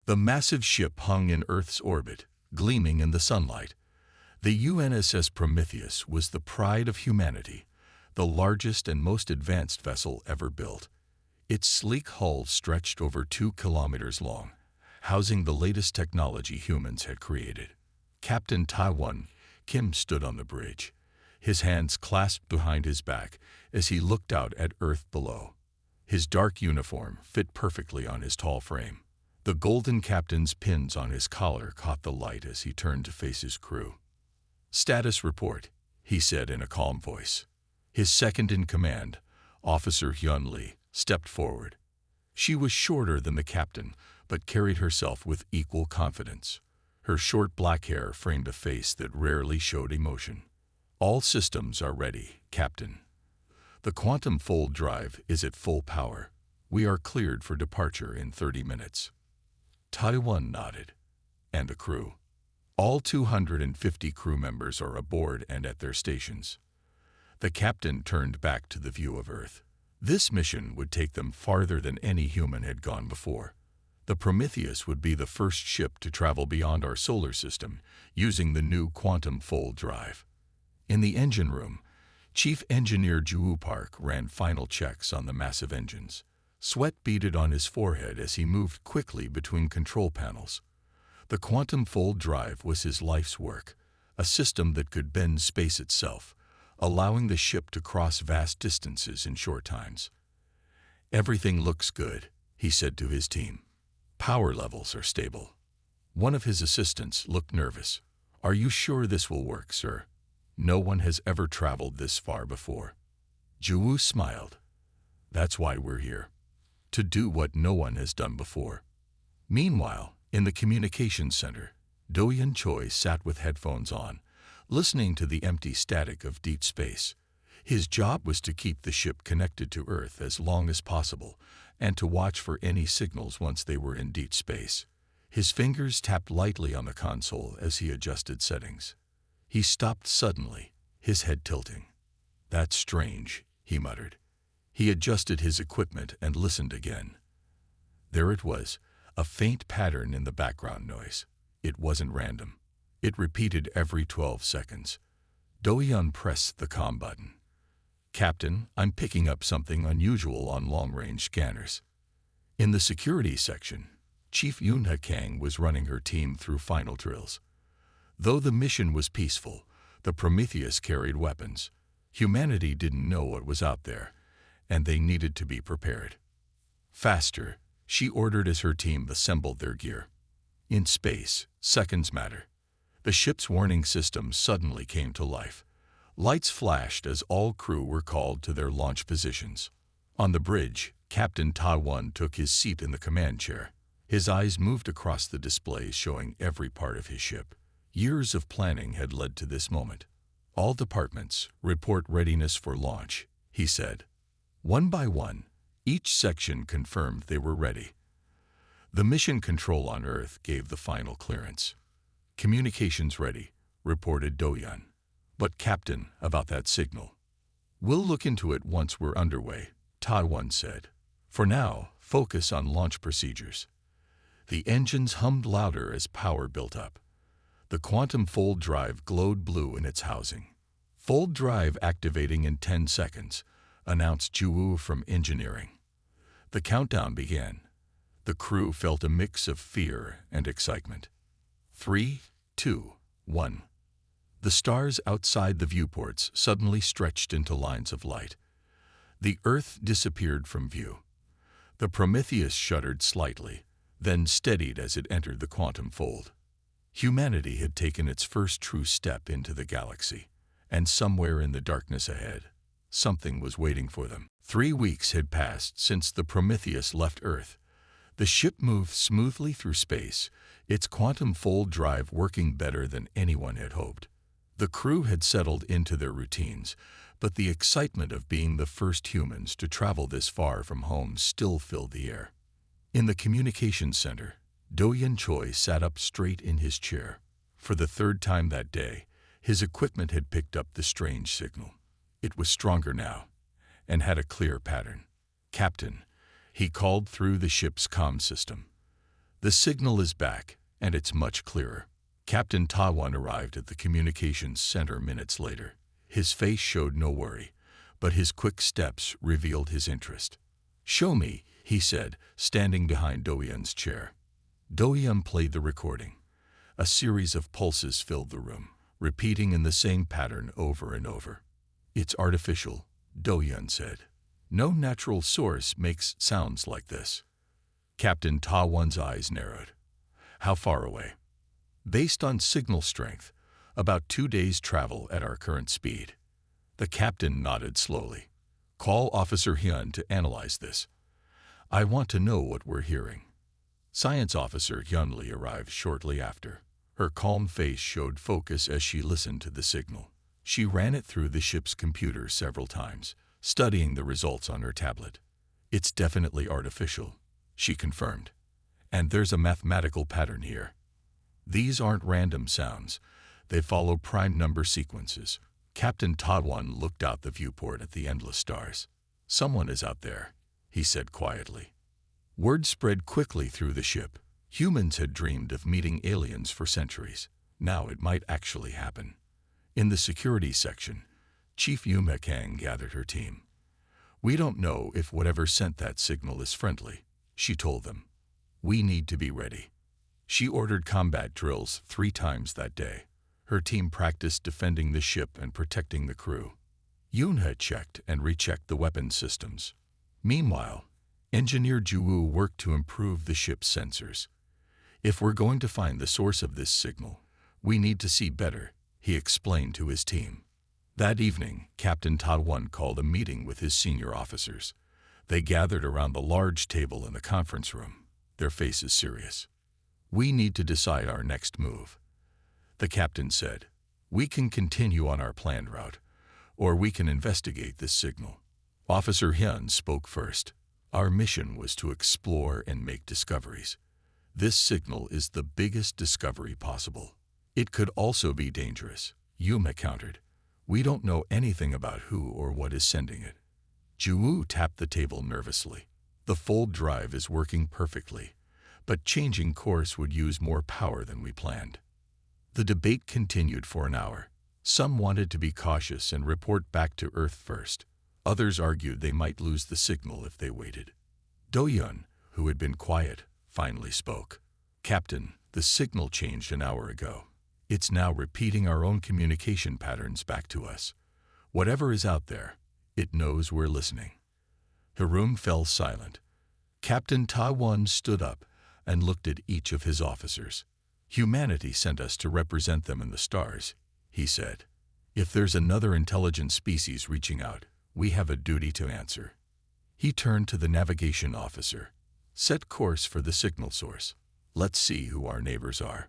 The massive ship hung in Earth's orbit, gleaming in the sunlight. The UNSS Prometheus was the pride of humanity, the largest and most advanced vessel ever built. Its sleek hull stretched over 2 kilometers long, housing the latest technology humans had created. Captain Taiwan Kim stood on the bridge, his hands clasped behind his back as he looked out at Earth below. His dark uniform fit perfectly on his tall frame. The golden captain's pins on his collar caught the light as he turned to face his crew. "Status report," he said in a calm voice. His second-in-command, Officer Hyun Lee, stepped forward. She was shorter than the captain, but carried herself with equal confidence. Her short black hair framed a face that rarely showed emotion. "All systems are ready, Captain. The quantum fold drive is at full power. We are cleared for departure in 30 minutes. Taiwan nodded. "And the crew?" "All 250 crew members are aboard and at their stations." The captain turned back to the view of Earth. This mission would take them farther than any human had gone before. The Prometheus would be the first ship to travel beyond our solar system, using the new quantum fold drive. In the engine room, Chief Engineer Joo Park ran final checks on the massive engines. Sweat beaded on his forehead as he moved quickly between control panels. The quantum fold drive was his life's work, a system that could bend space itself, allowing the ship to cross vast distances in short times. "Everything looks good," he said to his team. "Power levels are stable." One of his assistants looked nervous. "Are you sure this will work, sir? No one has ever traveled this far before." Joo smiled. "That's why we're here. To do what no one has done before." Meanwhile, in the communications center, Do-yeon Choi sat with headphones on, listening to the empty static of deep space. His job was to keep the ship connected to Earth as long as possible and to watch for any signals once they were in deep space. His fingers tapped lightly on the console as he adjusted settings. He stopped suddenly, his head tilting. "That's strange," he muttered. He adjusted his equipment and listened again. There it was, a faint pattern in the background noise. It wasn't random. It repeated every 12 seconds. Do-yeon pressed the comm button. "Captain, I'm picking up something unusual on long-range scanners." In the security section, Chief Yoon-ha Kang was running her team through final drills. Though the mission was peaceful, the Prometheus carried weapons. Humanity didn't know what was out there, and they needed to be prepared. "Faster," she ordered as her team assembled their gear. In space, seconds matter. The ship's warning system suddenly came to life. Lights flashed as all crew were called to their launch positions. On the bridge, Captain Taiwan took his seat in the command chair. His eyes moved across the displays showing every part of his ship. Years of planning had led to this moment. "All departments, report readiness for launch," he said. One by one, each section confirmed they were ready. The mission control on Earth gave the final clearance. "Communications ready," reported Do-yeon. "But Captain, about that signal." "We'll look into it once we're underway," Taiwan said. "For now, focus on launch procedures." The engines hummed louder as power built up. The quantum fold drive glowed blue in its housing. "Fold drive activating in 10 seconds, announced Joo from engineering. The countdown began. The crew felt a mix of fear and excitement. 3, 2, 1. The stars outside the viewports suddenly stretched into lines of light. The Earth disappeared from view. The Prometheus shuddered slightly, then steadied as it entered the quantum fold. Humanity had taken its first true step into the galaxy, and somewhere in the darkness ahead, something was waiting for them. 3 weeks had passed since the Prometheus left Earth. The ship moved smoothly through space, its quantum fold drive working better than anyone had hoped. The crew had settled into their routines, but the excitement of being the first humans to travel this far from home still filled the air. In the communications center, Do-yeon Choi sat up straight in his chair. For the third time that day, his equipment had picked up the strange signal. It was stronger now, and had a clear pattern. "Captain," he called through the ship's comm system. The signal is back, and it's much clearer. Captain Tawan arrived at the communications center minutes later. His face showed no worry, but his quick steps revealed his interest. "Show me," he said, standing behind Do-yeon's chair. Do-yeon played the recording. A series of pulses filled the room, repeating in the same pattern over and over. "It's artificial," Do-yeon said. "No natural source makes sounds like this." Captain Tawan's eyes narrowed. "How far away?" "Based on signal strength, about 2 days' travel at our current speed." The captain nodded slowly. "Call Officer Hyun to analyze this. I want to know what we're hearing." Science Officer Hyun-lee arrived shortly after. Her calm face showed focus as she listened to the signal. She ran it through the ship's computer several times, studying the results on her tablet. "It's definitely artificial," she confirmed. "And there's a mathematical pattern here. These aren't random sounds. They follow prime number sequences." Captain Tawan looked out the viewport at the endless stars. "Someone is out there," he said quietly. Word spread quickly through the ship. Humans had dreamed of meeting aliens for centuries. Now it might actually happen. In the security section, Chief Yuma Kang gathered her team. "We don't know if whatever sent that signal is friendly," she told them. "We need to be ready." She ordered combat drills 3 times that day. Her team practiced defending the ship and protecting the crew. Yoon-ha checked and rechecked the weapon systems. Meanwhile, Engineer Ju-woo worked to improve the ship's sensors. "If we're going to find the source of this signal, we need to see better," he explained to his team. That evening, Captain Tawan called a meeting with his senior officers. They gathered around the large table in the conference room, their faces serious. "We need to decide our next move," the captain said. "We can continue on our planned route, or we can investigate this signal." Officer Hyun spoke first. "Our mission was to explore and make discoveries. This signal is the biggest discovery possible." "It could also be dangerous," Yuma countered. "We don't know anything about who or what is sending it." Ju-woo tapped the table nervously. "The fold drive is working perfectly, but changing course would use more power than we planned." The debate continued for an hour. Some wanted to be cautious and report back to Earth first. Others argued they might lose the signal if they waited. Do-yeon, who had been quiet, finally spoke. "Captain, the signal changed an hour ago. It's now repeating our own communication patterns back to us. Whatever is out there, it knows we're listening." The room fell silent. Captain Tawan stood up and looked at each of his officers. "Humanity sent us to represent them in the stars," he said. "If there's another intelligent species reaching out, we have a duty to answer." He turned to the navigation officer. "Set course for the signal source. Let's see who our neighbors are."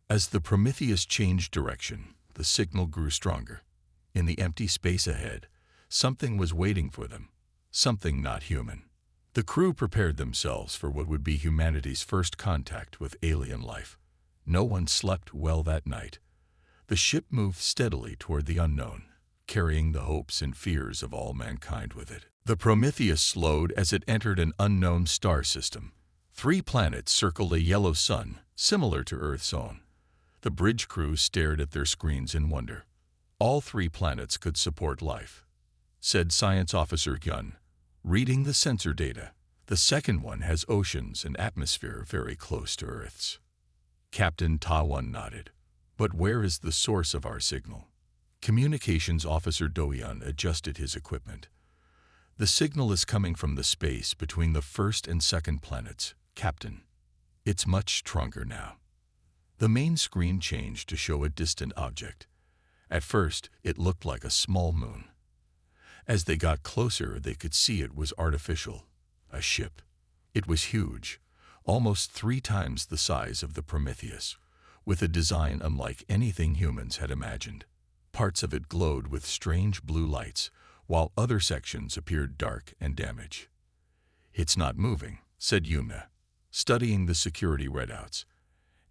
As the Prometheus changed direction, the signal grew stronger. In the empty space ahead, something was waiting for them, something not human. The crew prepared themselves for what would be humanity's first contact with alien life. No one slept well that night. The ship moved steadily toward the unknown, carrying the hopes and fears of all mankind with it. The Prometheus slowed as it entered an unknown star system. 3 planets circled a yellow sun, similar to Earth's own. The bridge crew stared at their screens in wonder. "All 3 planets could support life," said Science Officer Hyun, reading the sensor data. "The second one has oceans and atmosphere very close to Earth's." Captain Tawan nodded. "But where is the source of our signal?" Communications Officer Do-yeon adjusted his equipment. "The signal is coming from the space between the first and second planets, Captain. It's much stronger now." The main screen changed to show a distant object. At first, it looked like a small moon. As they got closer, they could see it was artificial, a ship. It was huge, almost 3 times the size of the Prometheus, with a design unlike anything humans had imagined. Parts of it glowed with strange blue lights, while other sections appeared dark and damaged. "It's not moving," said Yuma, studying the security readouts,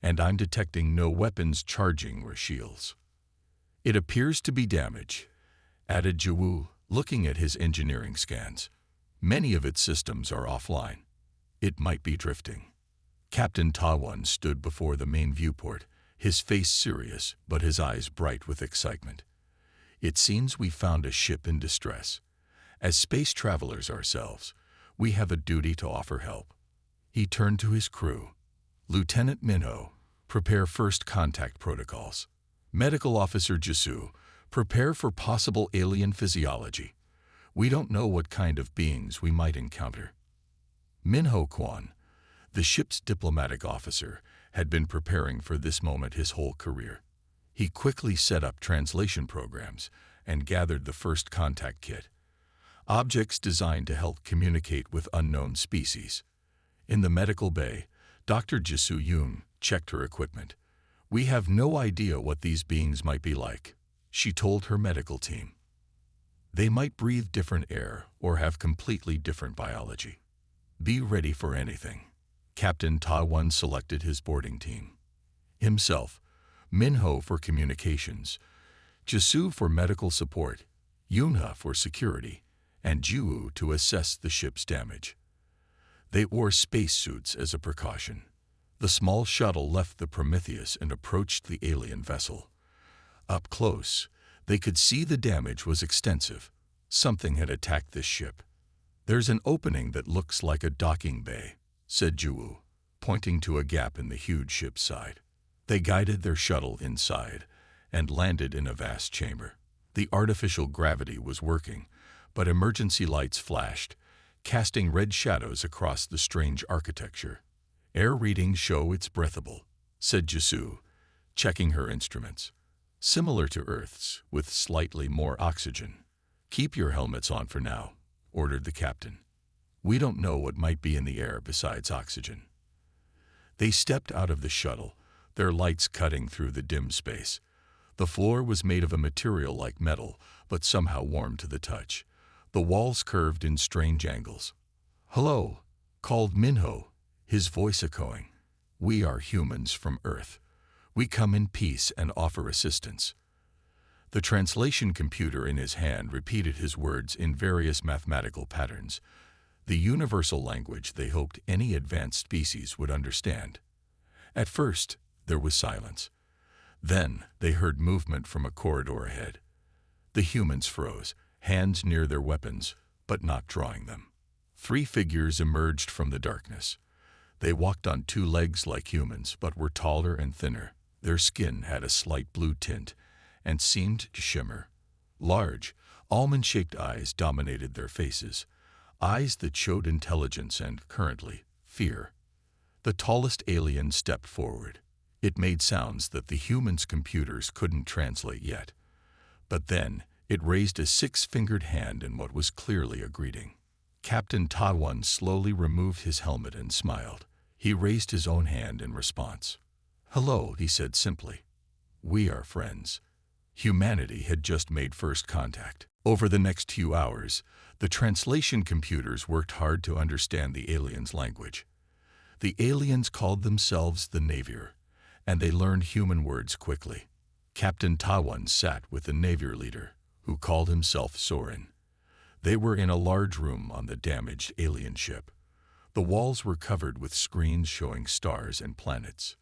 "and I'm detecting no weapons charging or shields." "It appears to be damaged," added Ju-woo, looking at his engineering scans. "Many of its systems are offline. It might be drifting." Captain Tawan stood before the main viewport, his face serious but his eyes bright with excitement. It seems we found a ship in distress. As space travelers ourselves, we have a duty to offer help. He turned to his crew. Lieutenant Minho, prepare first contact protocols. Medical Officer Jisu, prepare for possible alien physiology. We don't know what kind of beings we might encounter. Minho Kwan, the ship's diplomatic officer, had been preparing for this moment his whole career. He quickly set up translation programs and gathered the first contact kit. Objects designed to help communicate with unknown species. In the medical bay, Dr. Jisu Yoon checked her equipment. We have no idea what these beings might be like, she told her medical team. They might breathe different air or have completely different biology. Be ready for anything. Captain Tawan selected his boarding team. Himself, Minho for communications, Jisu for medical support, Yoonha for security, and Jiwoo to assess the ship's damage. They wore spacesuits as a precaution. The small shuttle left the Prometheus and approached the alien vessel. Up close, they could see the damage was extensive. Something had attacked this ship. There's an opening that looks like a docking bay, said Jiwoo, pointing to a gap in the huge ship's side. They guided their shuttle inside and landed in a vast chamber. The artificial gravity was working, but emergency lights flashed, casting red shadows across the strange architecture. Air readings show it's breathable, said Jisu, checking her instruments. Similar to Earth's, with slightly more oxygen. Keep your helmets on for now, ordered the captain. We don't know what might be in the air besides oxygen. They stepped out of the shuttle, their lights cutting through the dim space. The floor was made of a material like metal, but somehow warm to the touch. The walls curved in strange angles. Hello, called Minho, his voice echoing. We are humans from Earth. We come in peace and offer assistance. The translation computer in his hand repeated his words in various mathematical patterns, the universal language they hoped any advanced species would understand. At first, there was silence. Then they heard movement from a corridor ahead. The humans froze, hands near their weapons, but not drawing them. 3 figures emerged from the darkness. They walked on 2 legs like humans, but were taller and thinner. Their skin had a slight blue tint and seemed to shimmer. Large, almond-shaped eyes dominated their faces, eyes that showed intelligence and, currently, fear. The tallest alien stepped forward. It made sounds that the humans' computers couldn't translate yet. But then, it raised a 6-fingered hand in what was clearly a greeting. Captain Tawan slowly removed his helmet and smiled. He raised his own hand in response. Hello, he said simply. We are friends. Humanity had just made first contact. Over the next few hours, the translation computers worked hard to understand the aliens' language. The aliens called themselves the Navier, and they learned human words quickly. Captain Tawan sat with the Navier leader, who called himself Soren. They were in a large room on the damaged alien ship. The walls were covered with screens showing stars and planets.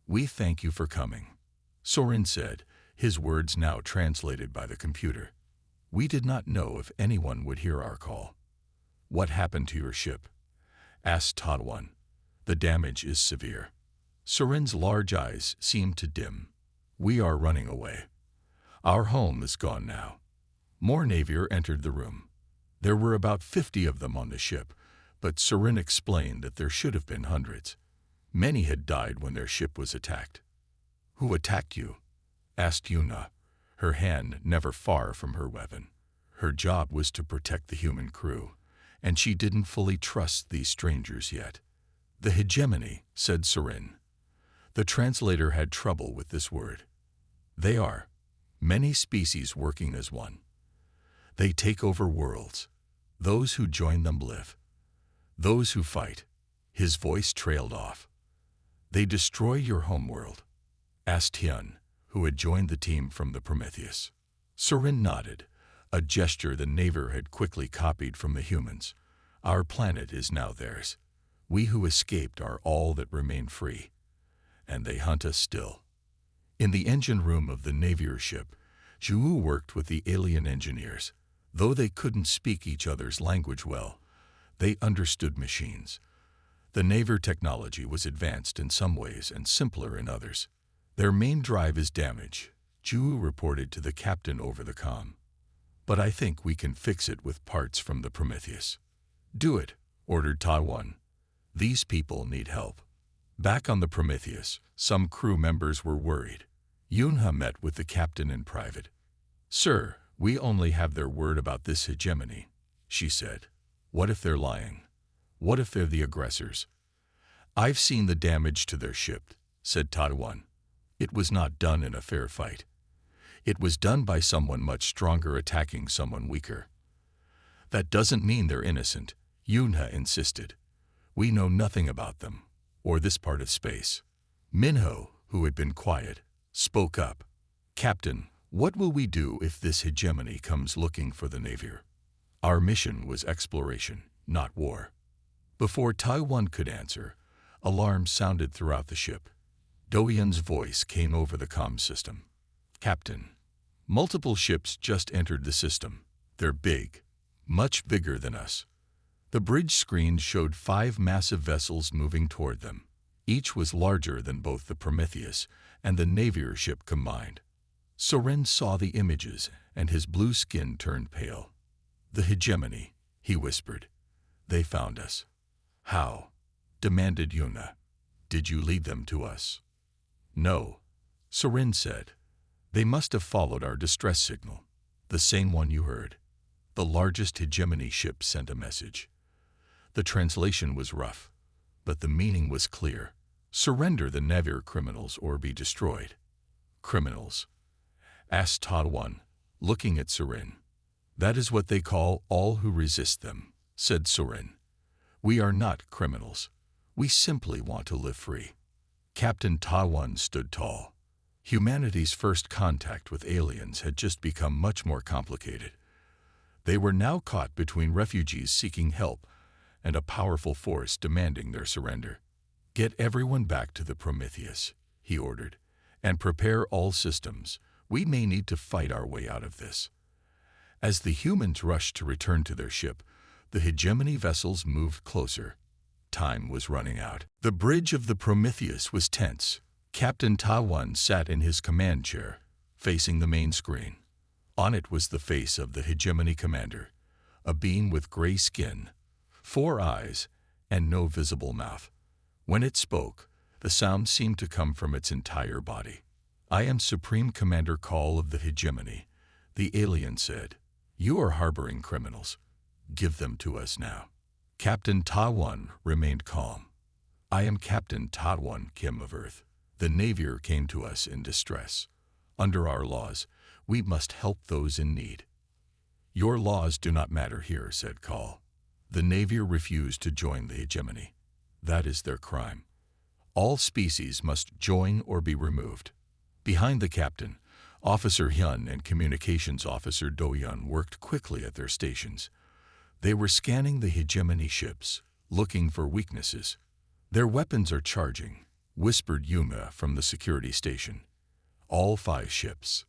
We thank you for coming, Soren said, his words now translated by the computer. We did not know if anyone would hear our call. What happened to your ship? Asked Tawan. The damage is severe. Soren's large eyes seemed to dim. We are running away. Our home is gone now. More Navier entered the room. There were about 50 of them on the ship, but Soren explained that there should have been hundreds. Many had died when their ship was attacked. Who attacked you? Asked Yuna, her hand never far from her weapon. Her job was to protect the human crew, and she didn't fully trust these strangers yet. The hegemony, said Soren. The translator had trouble with this word. They are many species working as one. They take over worlds. Those who join them live. Those who fight. His voice trailed off. They destroy your homeworld, asked Hyun, who had joined the team from the Prometheus. Soren nodded, a gesture the Navier had quickly copied from the humans. Our planet is now theirs. We who escaped are all that remain free, and they hunt us still. In the engine room of the Navier ship, Zhu worked with the alien engineers. Though they couldn't speak each other's language well, they understood machines. The Navier technology was advanced in some ways and simpler in others. Their main drive is damage, Zhu reported to the captain over the comm. But I think we can fix it with parts from the Prometheus. Do it, ordered Taiwan. These people need help. Back on the Prometheus, some crew members were worried. Yunha met with the captain in private. Sir, we only have their word about this hegemony, she said. What if they're lying? What if they're the aggressors? I've seen the damage to their ship, said Taiwan. It was not done in a fair fight. It was done by someone much stronger attacking someone weaker. That doesn't mean they're innocent, Yunha insisted. We know nothing about them, or this part of space. Minho, who had been quiet, spoke up. Captain, what will we do if this hegemony comes looking for the Navier? Our mission was exploration, not war. Before Taiwan could answer, alarms sounded throughout the ship. Doyan's voice came over the comm system. Captain, multiple ships just entered the system. They're big, much bigger than us. The bridge screen showed 5 massive vessels moving toward them. Each was larger than both the Prometheus and the Navier ship combined. Soren saw the images, and his blue skin turned pale. The hegemony, he whispered. They found us. How? Demanded Yuna. Did you lead them to us? No, Soren said. They must have followed our distress signal, the same one you heard. The largest hegemony ship sent a message. The translation was rough, but the meaning was clear. Surrender the Navier criminals or be destroyed. Criminals? Asked Taiwan, looking at Soren. That is what they call all who resist them, said Soren. We are not criminals. We simply want to live free. Captain Taiwan stood tall. Humanity's first contact with aliens had just become much more complicated. They were now caught between refugees seeking help and a powerful force demanding their surrender. Get everyone back to the Prometheus, he ordered, and prepare all systems. We may need to fight our way out of this. As the humans rushed to return to their ship, the hegemony vessels moved closer. Time was running out. The bridge of the Prometheus was tense. Captain Taiwan sat in his command chair, facing the main screen. On it was the face of the hegemony commander, a being with gray skin, 4 eyes, and no visible mouth. When it spoke, the sound seemed to come from its entire body. I am Supreme Commander Call of the Hegemony, the alien said. You are harboring criminals. Give them to us now. Captain Taiwan remained calm. I am Captain Taiwan Kim of Earth. The Navier came to us in distress. Under our laws, we must help those in need. Your laws do not matter here, said Call. The Navier refused to join the hegemony. That is their crime. All species must join or be removed. Behind the captain, Officer Hyun and Communications Officer Do-Yun worked quickly at their stations. They were scanning the hegemony ships, looking for weaknesses. Their weapons are charging, whispered Yuma from the security station. All 5 ships.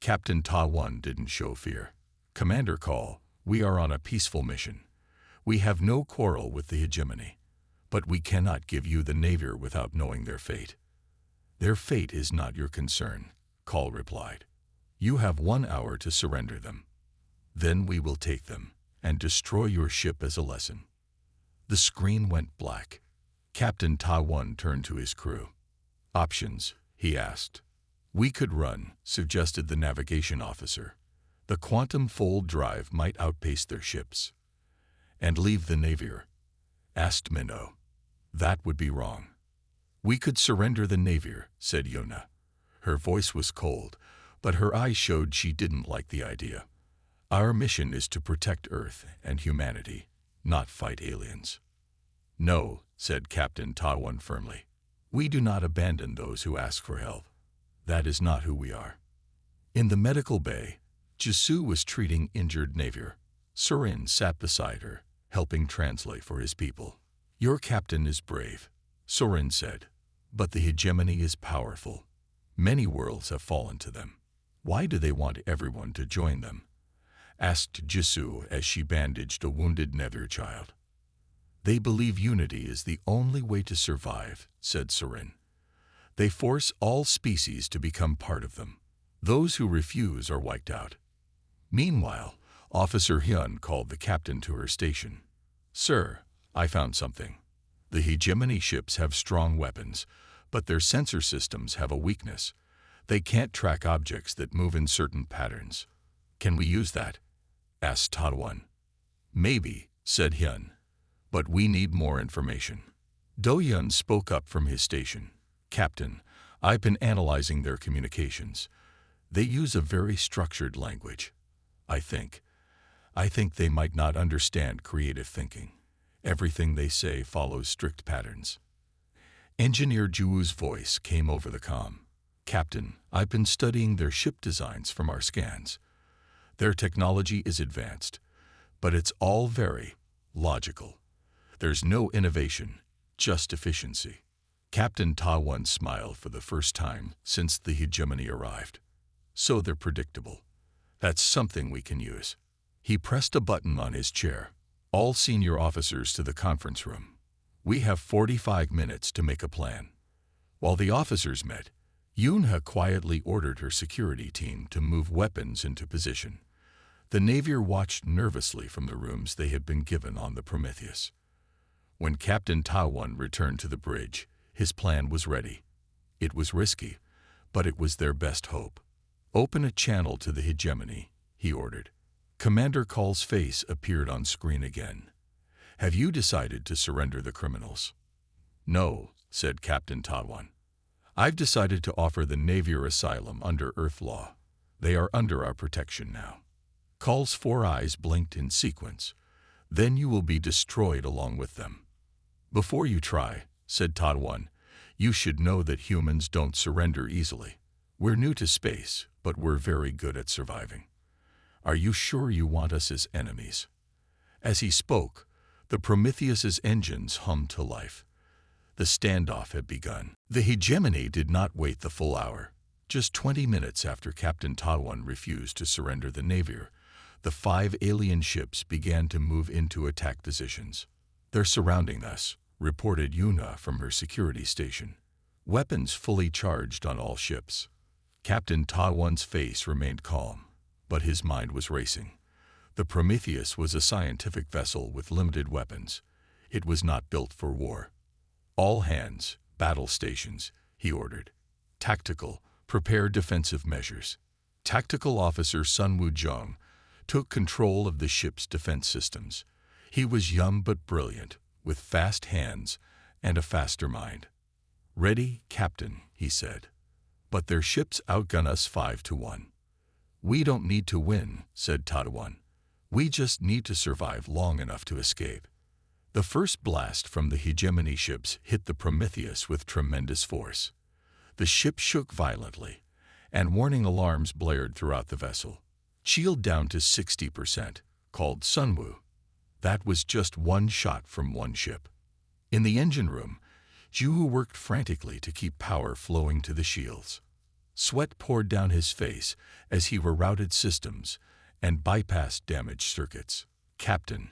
Captain Taiwan didn't show fear. Commander Call, we are on a peaceful mission. We have no quarrel with the hegemony, but we cannot give you the Navier without knowing their fate. Their fate is not your concern, Call replied. You have 1 hour to surrender them. Then we will take them and destroy your ship as a lesson. The screen went black. Captain Taiwan turned to his crew. Options, he asked. We could run, suggested the navigation officer. The quantum fold drive might outpace their ships. And leave the Navier, asked Minnow. That would be wrong. We could surrender the Navier, said Yona. Her voice was cold, but her eyes showed she didn't like the idea. Our mission is to protect Earth and humanity, not fight aliens. No, said Captain Taiwan firmly. We do not abandon those who ask for help. That is not who we are. In the medical bay, Jisoo was treating injured Navier. Soren sat beside her, helping translate for his people. Your captain is brave, Soren said, but the hegemony is powerful. Many worlds have fallen to them. Why do they want everyone to join them? Asked Jisoo as she bandaged a wounded nether child. They believe unity is the only way to survive, said Soren. They force all species to become part of them. Those who refuse are wiped out. Meanwhile, Officer Hyun called the captain to her station. Sir, I found something. The hegemony ships have strong weapons, but their sensor systems have a weakness. They can't track objects that move in certain patterns. Can we use that? Asked Tadwan. Maybe, said Hyun, but we need more information. Do-Hyun spoke up from his station. Captain, I've been analyzing their communications. They use a very structured language. I think they might not understand creative thinking. Everything they say follows strict patterns. Engineer Juwoo's voice came over the comm. Captain, I've been studying their ship designs from our scans. Their technology is advanced, but it's all very logical. There's no innovation, just efficiency. Captain Tadwan smiled for the first time since the hegemony arrived. So they're predictable. That's something we can use. He pressed a button on his chair. All senior officers to the conference room. We have 45 minutes to make a plan. While the officers met, Yoon-ha quietly ordered her security team to move weapons into position. The Navier watched nervously from the rooms they had been given on the Prometheus. When Captain Tadwan returned to the bridge, his plan was ready. It was risky, but it was their best hope. Open a channel to the hegemony, he ordered. Commander Call's face appeared on screen again. Have you decided to surrender the criminals? No, said Captain Tadwan. I've decided to offer the Navier asylum under Earth law. They are under our protection now. Call's 4 eyes blinked in sequence. Then you will be destroyed along with them. Before you try, said Tadwan, you should know that humans don't surrender easily. We're new to space, but we're very good at surviving. Are you sure you want us as enemies? As he spoke, the Prometheus's engines hummed to life. The standoff had begun. The hegemony did not wait the full hour. Just 20 minutes after Captain Tadwan refused to surrender the Navier, the 5 alien ships began to move into attack positions. They're surrounding us, reported Yuna from her security station. Weapons fully charged on all ships. Captain Tadwan's face remained calm, but his mind was racing. The Prometheus was a scientific vessel with limited weapons. It was not built for war. All hands, battle stations, he ordered. Tactical, prepare defensive measures. Tactical Officer Sun Woo-jung took control of the ship's defense systems. He was young but brilliant, with fast hands and a faster mind. Ready, Captain, he said. But their ships outgun us 5-1. We don't need to win, said Tadwan. We just need to survive long enough to escape. The first blast from the hegemony ships hit the Prometheus with tremendous force. The ship shook violently, and warning alarms blared throughout the vessel. Shield down to 60%, called Sunwoo. That was just one shot from one ship. In the engine room, Juhu worked frantically to keep power flowing to the shields. Sweat poured down his face as he rerouted systems and bypassed damaged circuits. Captain,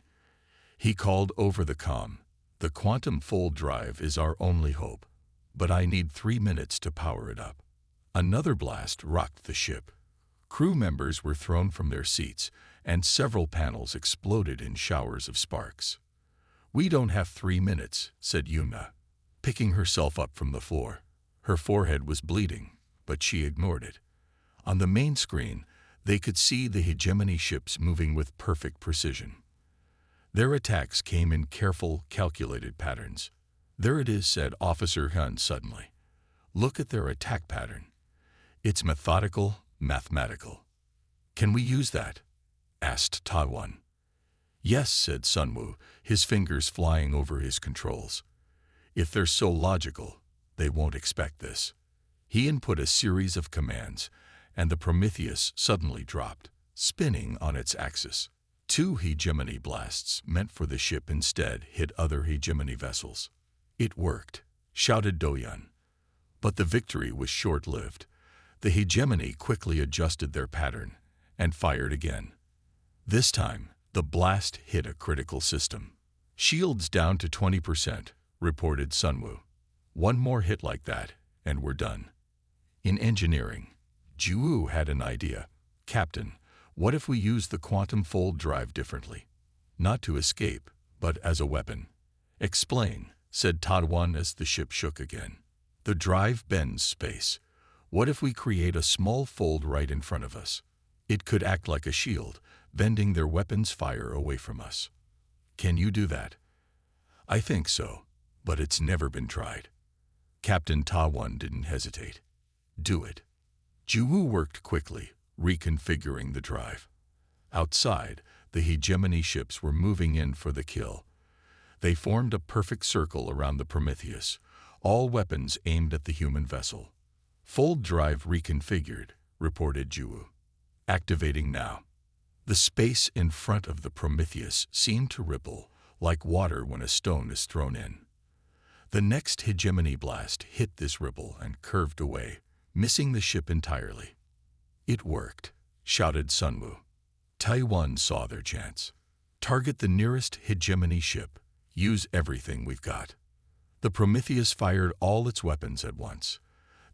he called over the comm, the quantum fold drive is our only hope, but I need 3 minutes to power it up. Another blast rocked the ship. Crew members were thrown from their seats, and several panels exploded in showers of sparks. We don't have 3 minutes, said Yuna, picking herself up from the floor. Her forehead was bleeding, but she ignored it. On the main screen, they could see the hegemony ships moving with perfect precision. Their attacks came in careful, calculated patterns. There it is, said Officer Hyun suddenly. Look at their attack pattern. It's methodical, mathematical. Can we use that? Asked Tadwan. Yes, said Sunwoo, his fingers flying over his controls. If they're so logical, they won't expect this. He input a series of commands, and the Prometheus suddenly dropped, spinning on its axis. Two hegemony blasts meant for the ship instead hit other hegemony vessels. It worked, shouted Doyun. But the victory was short-lived. The hegemony quickly adjusted their pattern and fired again. This time, the blast hit a critical system. Shields down to 20%, reported Sunwoo. One more hit like that, and we're done. In engineering, Jiwoo had an idea. Captain, what if we use the quantum fold drive differently? Not to escape, but as a weapon. Explain, said Tadwan as the ship shook again. The drive bends space. What if we create a small fold right in front of us? It could act like a shield, bending their weapons' fire away from us. Can you do that? I think so, but it's never been tried. Captain Tadwan didn't hesitate. Do it. Jiwoo worked quickly, reconfiguring the drive. Outside, the hegemony ships were moving in for the kill. They formed a perfect circle around the Prometheus, all weapons aimed at the human vessel. Fold drive reconfigured, reported Jiwoo. Activating now. The space in front of the Prometheus seemed to ripple, like water when a stone is thrown in. The next hegemony blast hit this ripple and curved away, missing the ship entirely. It worked, shouted Sunwoo. Taiwan saw their chance. Target the nearest hegemony ship. Use everything we've got. The Prometheus fired all its weapons at once.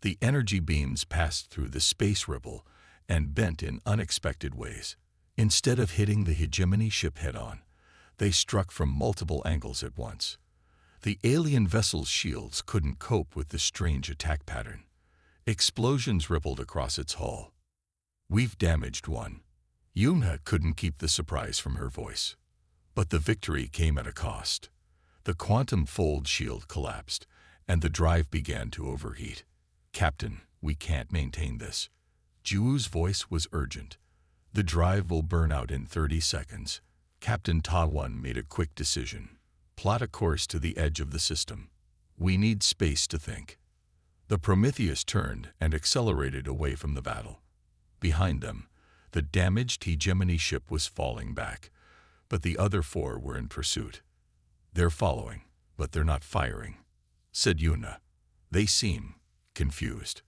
The energy beams passed through the space ripple and bent in unexpected ways. Instead of hitting the hegemony ship head-on, they struck from multiple angles at once. The alien vessel's shields couldn't cope with the strange attack pattern. Explosions rippled across its hull. We've damaged one. Yuna couldn't keep the surprise from her voice. But the victory came at a cost. The quantum fold shield collapsed, and the drive began to overheat. Captain, we can't maintain this. Jiwoo's voice was urgent. The drive will burn out in 30 seconds. Captain Tadwan made a quick decision. Plot a course to the edge of the system. We need space to think. The Prometheus turned and accelerated away from the battle. Behind them, the damaged hegemony ship was falling back, but the other four were in pursuit. They're following, but they're not firing, said Yuna. They seem confused.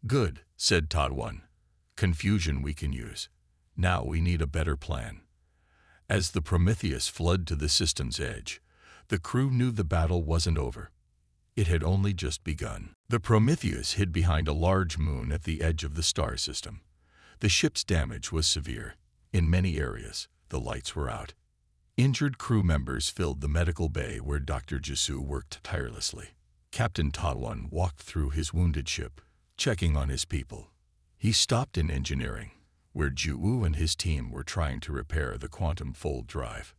Good, said Tadwan. Confusion we can use. Now we need a better plan. As the Prometheus fled to the system's edge, the crew knew the battle wasn't over. It had only just begun. The Prometheus hid behind a large moon at the edge of the star system. The ship's damage was severe. In many areas, the lights were out. Injured crew members filled the medical bay where Dr. Jisoo worked tirelessly. Captain Tadwan walked through his wounded ship, checking on his people. He stopped in engineering, where Jiwoo and his team were trying to repair the quantum fold drive.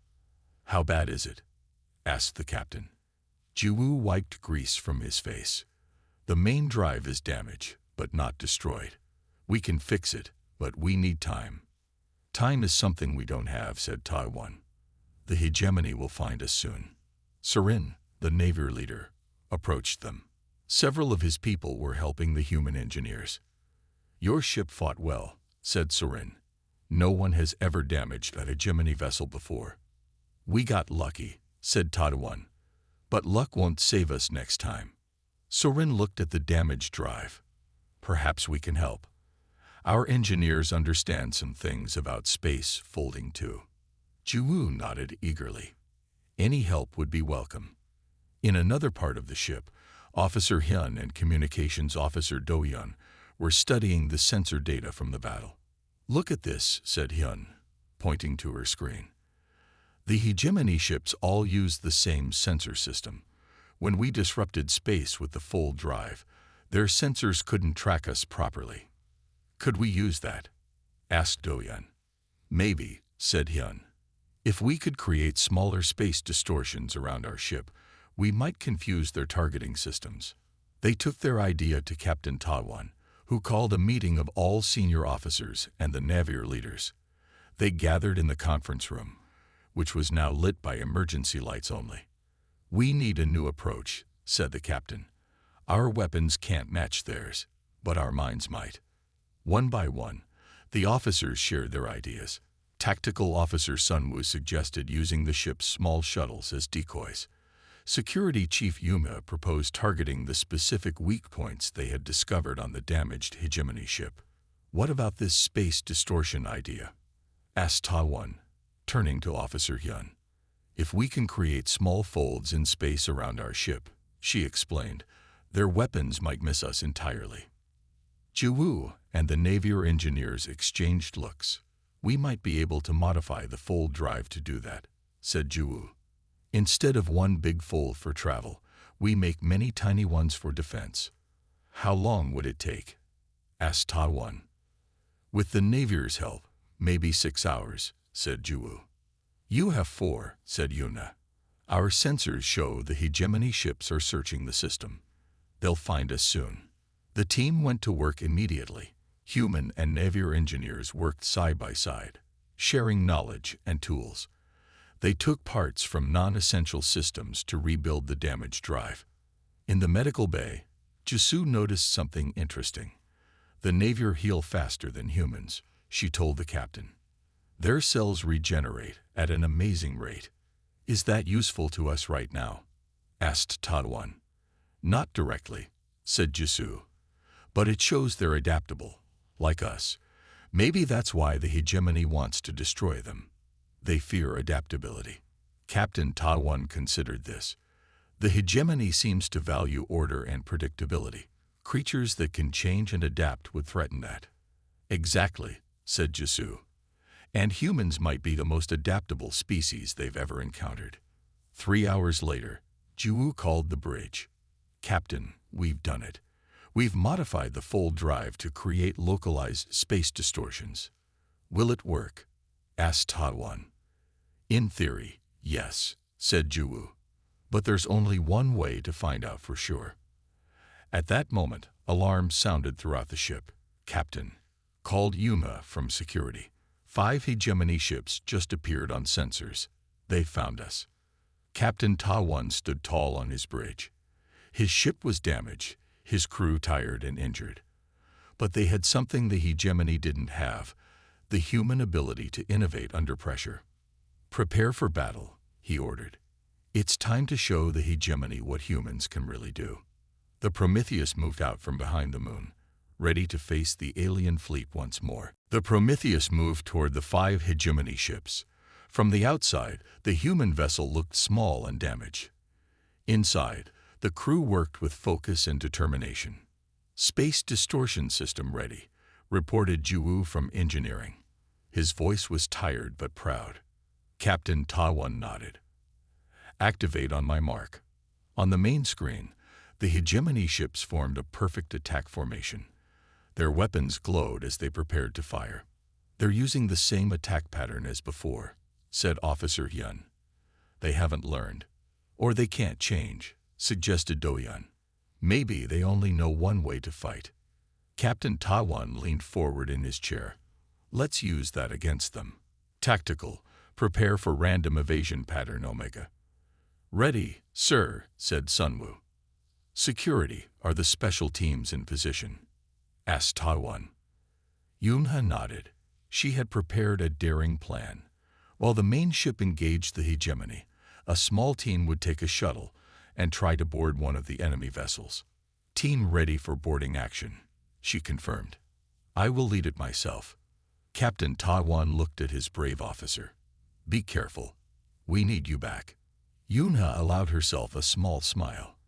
How bad is it? Asked the captain. Jiwoo wiped grease from his face. The main drive is damaged, but not destroyed. We can fix it, but we need time. Time is something we don't have, said Taiwan. The hegemony will find us soon. Surin, the Navy leader, approached them. Several of his people were helping the human engineers. Your ship fought well, said Surin. No one has ever damaged a hegemony vessel before. We got lucky, said Taiwan. But luck won't save us next time. Surin looked at the damaged drive. Perhaps we can help. Our engineers understand some things about space folding too. Jiwoo nodded eagerly. Any help would be welcome. In another part of the ship, Officer Hyun and Communications Officer Do-Yun were studying the sensor data from the battle. Look at this, said Hyun, pointing to her screen. The hegemony ships all used the same sensor system. When we disrupted space with the fold drive, their sensors couldn't track us properly. Could we use that? Asked Do-Yun. Maybe, said Hyun. If we could create smaller space distortions around our ship, we might confuse their targeting systems. They took their idea to Captain Tadwan, who called a meeting of all senior officers and the Navier leaders. They gathered in the conference room, which was now lit by emergency lights only. We need a new approach, said the captain. Our weapons can't match theirs, but our minds might. One by one, the officers shared their ideas. Tactical Officer Sunwoo suggested using the ship's small shuttles as decoys. Security Chief Yuma proposed targeting the specific weak points they had discovered on the damaged hegemony ship. "What about this space distortion idea?" asked Ta-Won, turning to Officer Hyun. "If we can create small folds in space around our ship," she explained, "their weapons might miss us entirely." Ji-woo and the Navier engineers exchanged looks. "We might be able to modify the fold drive to do that," said Ji-woo. "Instead of one big fold for travel, we make many tiny ones for defense." "How long would it take?" asked Ta-Won. "With the Navier's help, maybe 6 hours," said Ji-woo. "You have 4, said Yuna. "Our sensors show the hegemony ships are searching the system. They'll find us soon." The team went to work immediately. Human and Navier engineers worked side by side, sharing knowledge and tools. They took parts from non-essential systems to rebuild the damaged drive. In the medical bay, Jisoo noticed something interesting. "The Navier heal faster than humans," she told the captain. "Their cells regenerate at an amazing rate." "Is that useful to us right now?" asked Ta-Won. "Not directly," said Jisoo. "But it shows they're adaptable, like us. Maybe that's why the hegemony wants to destroy them. They fear adaptability." Captain Ta-Won considered this. "The hegemony seems to value order and predictability. Creatures that can change and adapt would threaten that." "Exactly," said Jisoo. "And humans might be the most adaptable species they've ever encountered." 3 hours later, Ji-woo called the bridge. "Captain, we've done it. We've modified the fold drive to create localized space distortions." "Will it work?" asked Ta-Won. "In theory, yes," said Ji-woo. "But there's only one way to find out for sure." At that moment, alarms sounded throughout the ship. "Captain," called Yuma from security. 5 hegemony ships just appeared on sensors. They found us." Captain Ta-Won stood tall on his bridge. His ship was damaged, his crew tired and injured. But they had something the hegemony didn't have, the human ability to innovate under pressure. "Prepare for battle," he ordered. "It's time to show the hegemony what humans can really do." The Prometheus moved out from behind the moon, ready to face the alien fleet once more. The Prometheus moved toward the 5 hegemony ships. From the outside, the human vessel looked small and damaged. Inside, the crew worked with focus and determination. "Space distortion system ready," reported Ji-woo from engineering. His voice was tired but proud. Captain Ta-Won nodded. "Activate on my mark." On the main screen, the hegemony ships formed a perfect attack formation. Their weapons glowed as they prepared to fire. "They're using the same attack pattern as before," said Officer Hyun. "They haven't learned. Or they can't change," suggested Do-yeon. "Maybe they only know one way to fight." Captain Ta-Won leaned forward in his chair. "Let's use that against them." "Tactical, prepare for random evasion pattern Omega." "Ready, sir," said Sunwoo. "Security, are the special teams in position?" asked Ta-Won. Yoonha nodded. She had prepared a daring plan. While the main ship engaged the hegemony, a small team would take a shuttle and try to board one of the enemy vessels. "Team ready for boarding action," she confirmed. "I will lead it myself." Captain Ta-Won looked at his brave officer. "Be careful. We need you back." Yoonha allowed herself a small smile.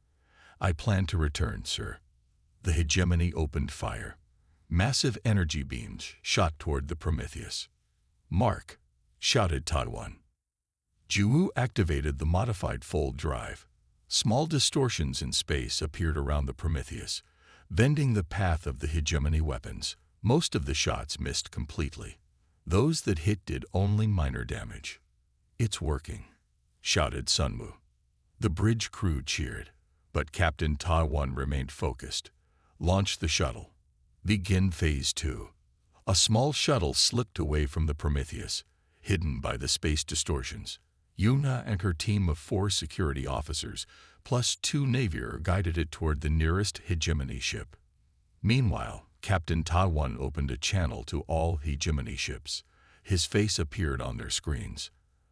"I plan to return, sir." The hegemony opened fire. Massive energy beams shot toward the Prometheus. "Mark!" shouted Ta-Won. Ji-woo activated the modified fold drive. Small distortions in space appeared around the Prometheus, bending the path of the hegemony weapons. Most of the shots missed completely. Those that hit did only minor damage. "It's working," shouted Sunwoo. The bridge crew cheered, but Captain Ta-Won remained focused. "Launch the shuttle. Begin Phase 2. A small shuttle slipped away from the Prometheus, hidden by the space distortions. Yuna and her team of 4 security officers, plus 2 Navier, guided it toward the nearest hegemony ship. Meanwhile, Captain Ta-Won opened a channel to all hegemony ships. His face appeared on their screens.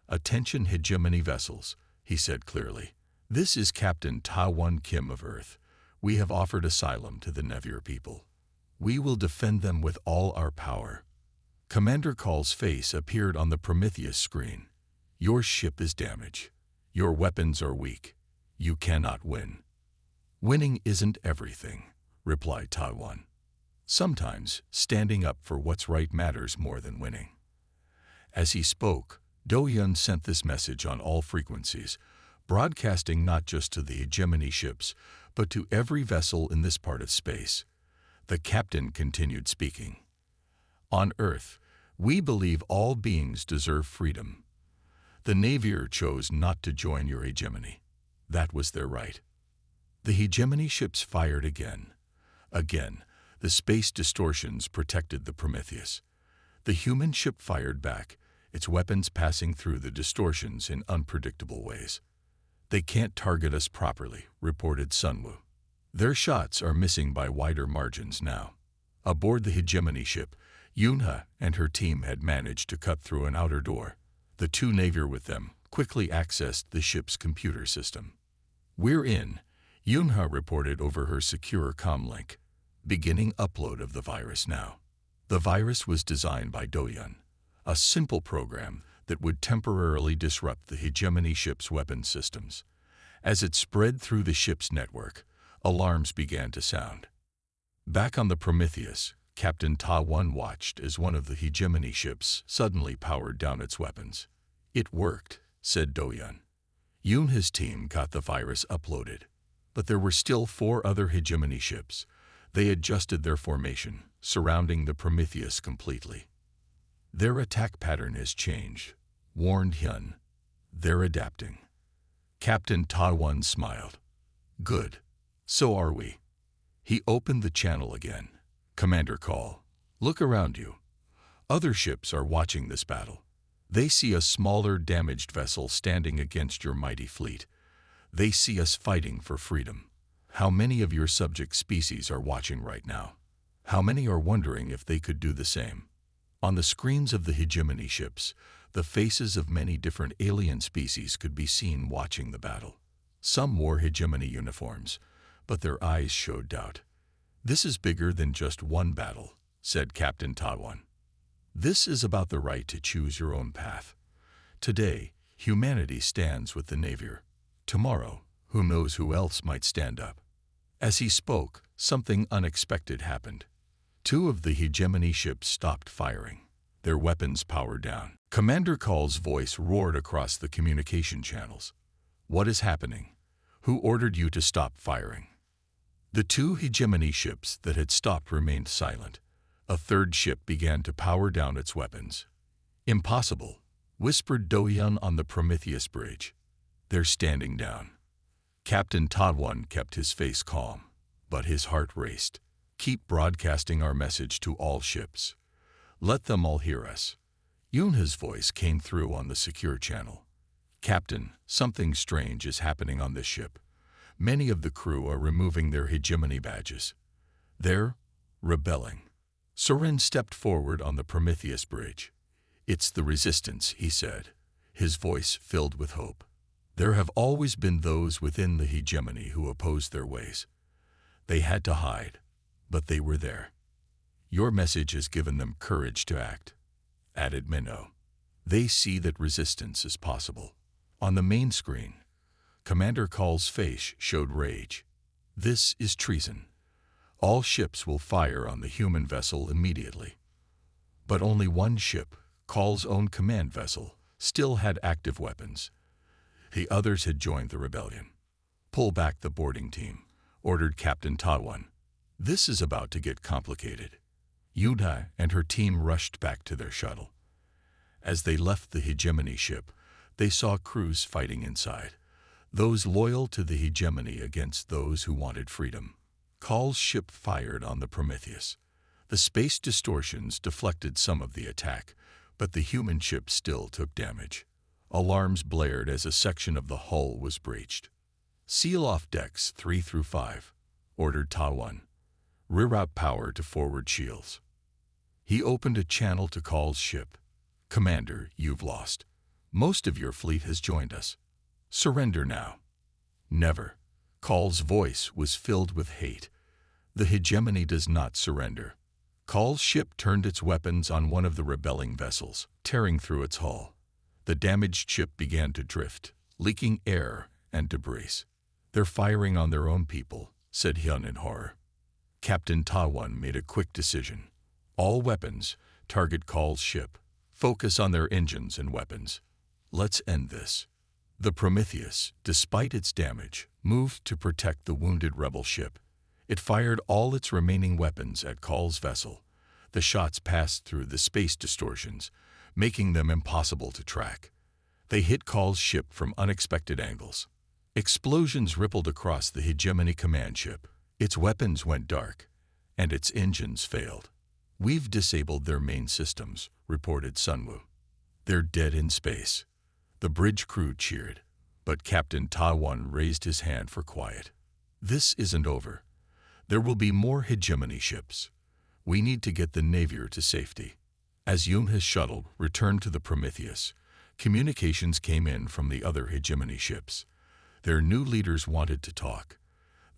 "Attention hegemony vessels," he said clearly. "This is Captain Ta-1 Kim of Earth. We have offered asylum to the Nevier people. We will defend them with all our power." Commander Call's face appeared on the Prometheus screen. "Your ship is damaged. Your weapons are weak. You cannot win." "Winning isn't everything," replied Ta-1. "Sometimes standing up for what's right matters more than winning." As he spoke, Do-Yun sent this message on all frequencies, broadcasting not just to the hegemony ships, but to every vessel in this part of space. The captain continued speaking. "On Earth, we believe all beings deserve freedom. The Navier chose not to join your hegemony. That was their right." The hegemony ships fired again. Again, the space distortions protected the Prometheus. The human ship fired back, its weapons passing through the distortions in unpredictable ways. "They can't target us properly," reported Sunwoo. "Their shots are missing by wider margins now." Aboard the hegemony ship, Yunha and her team had managed to cut through an outer door. The two Navier with them quickly accessed the ship's computer system. "We're in," Yunha reported over her secure comlink. "Beginning upload of the virus now." The virus was designed by Do-Yun, a simple program that would temporarily disrupt the hegemony ship's weapon systems. As it spread through the ship's network, alarms began to sound. Back on the Prometheus, Captain Ta-1 watched as one of the hegemony ships suddenly powered down its weapons. "It worked," said Do-Yun. Yunha's team got the virus uploaded, but there were still 4 other hegemony ships. They adjusted their formation, surrounding the Prometheus completely. "Their attack pattern has changed," warned Hyun. "They're adapting." Captain Ta-1 smiled. "Good. So are we." He opened the channel again. "Commander Call, look around you. Other ships are watching this battle. They see a smaller, damaged vessel standing against your mighty fleet. They see us fighting for freedom. How many of your subject species are watching right now? How many are wondering if they could do the same?" On the screens of the hegemony ships, the faces of many different alien species could be seen watching the battle. Some wore hegemony uniforms, but their eyes showed doubt. "This is bigger than just one battle," said Captain Ta-1. "This is about the right to choose your own path. Today, humanity stands with the Navier. Tomorrow, who knows who else might stand up." As he spoke, something unexpected happened. 2 of the hegemony ships stopped firing. Their weapons powered down. Commander Call's voice roared across the communication channels. "What is happening? Who ordered you to stop firing?" The 2 hegemony ships that had stopped remained silent. A 3rd ship began to power down its weapons. "Impossible," whispered Do-Yun on the Prometheus bridge. "They're standing down." Captain Ta-1 kept his face calm, but his heart raced. "Keep broadcasting our message to all ships. Let them all hear us." Yunha's voice came through on the secure channel. "Captain, something strange is happening on this ship. Many of the crew are removing their hegemony badges. They're rebelling." Soren stepped forward on the Prometheus bridge. "It's the resistance," he said, his voice filled with hope. "There have always been those within the hegemony who opposed their ways. They had to hide, but they were there. Your message has given them courage to act," added Minnow. "They see that resistance is possible." On the main screen, Commander Call's face showed rage. "This is treason. All ships will fire on the human vessel immediately." But only one ship, Call's own command vessel, still had active weapons. The others had joined the rebellion. "Pull back the boarding team," ordered Captain Ta-1. "This is about to get complicated." Yuna and her team rushed back to their shuttle. As they left the hegemony ship, they saw crews fighting inside, those loyal to the hegemony against those who wanted freedom. Call's ship fired on the Prometheus. The space distortions deflected some of the attack, but the human ship still took damage. Alarms blared as a section of the hull was breached. "Seal off decks 3 through 5, ordered Ta-1. "Reroute power to forward shields." He opened a channel to Call's ship. "Commander, you've lost. Most of your fleet has joined us. Surrender now." "Never." Call's voice was filled with hate. "The hegemony does not surrender." Call's ship turned its weapons on one of the rebelling vessels, tearing through its hull. The damaged ship began to drift, leaking air and debris. "They're firing on their own people," said Hyun in horror. Captain Ta-won made a quick decision. "All weapons, target Call's ship. Focus on their engines and weapons. Let's end this." The Prometheus, despite its damage, moved to protect the wounded rebel ship. It fired all its remaining weapons at Call's vessel. The shots passed through the space distortions, making them impossible to track. They hit Call's ship from unexpected angles. Explosions rippled across the hegemony command ship. Its weapons went dark, and its engines failed. "We've disabled their main systems," reported Sunwoo. "They're dead in space." The bridge crew cheered, but Captain Ta-won raised his hand for quiet. "This isn't over. There will be more hegemony ships. We need to get the Navier to safety." As Yoonha's shuttle returned to the Prometheus, communications came in from the other hegemony ships. Their new leaders wanted to talk.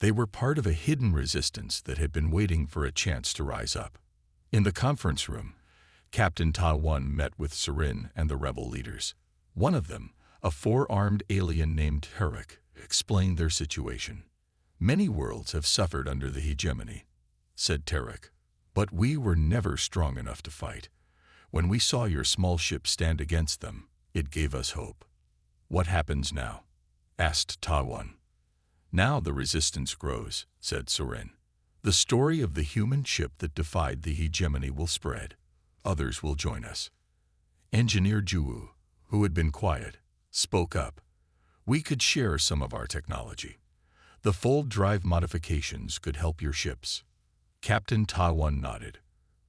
They were part of a hidden resistance that had been waiting for a chance to rise up. In the conference room, Captain Ta-won met with Serin and the rebel leaders. One of them, a four-armed alien named Herrick, explained their situation. "Many worlds have suffered under the hegemony," said Terek, "but we were never strong enough to fight. When we saw your small ship stand against them, it gave us hope." "What happens now?" asked Ta-won. "Now the resistance grows," said Serin. "The story of the human ship that defied the hegemony will spread. Others will join us." Engineer Juwoo, who had been quiet, spoke up. "We could share some of our technology. The fold drive modifications could help your ships." Captain Ta-won nodded.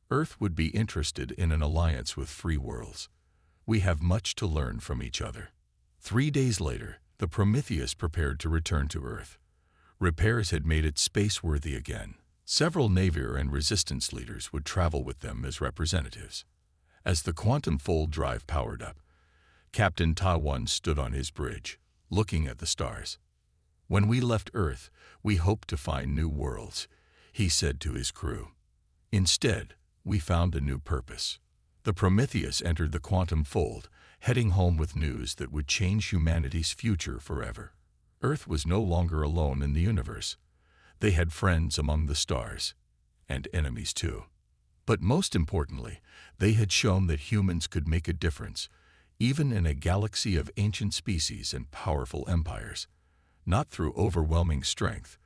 "Earth would be interested in an alliance with free worlds. We have much to learn from each other." 3 days later, the Prometheus prepared to return to Earth. Repairs had made it space-worthy again. Several Navier and Resistance leaders would travel with them as representatives. As the quantum fold drive powered up, Captain Ta-won stood on his bridge, looking at the stars. "When we left Earth, we hoped to find new worlds," he said to his crew. "Instead, we found a new purpose." The Prometheus entered the quantum fold, heading home with news that would change humanity's future forever. Earth was no longer alone in the universe. They had friends among the stars, and enemies too. But most importantly, they had shown that humans could make a difference, even in a galaxy of ancient species and powerful empires. Not through overwhelming strength,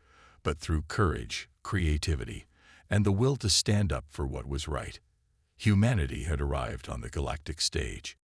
but through courage, creativity, and the will to stand up for what was right. Humanity had arrived on the galactic stage.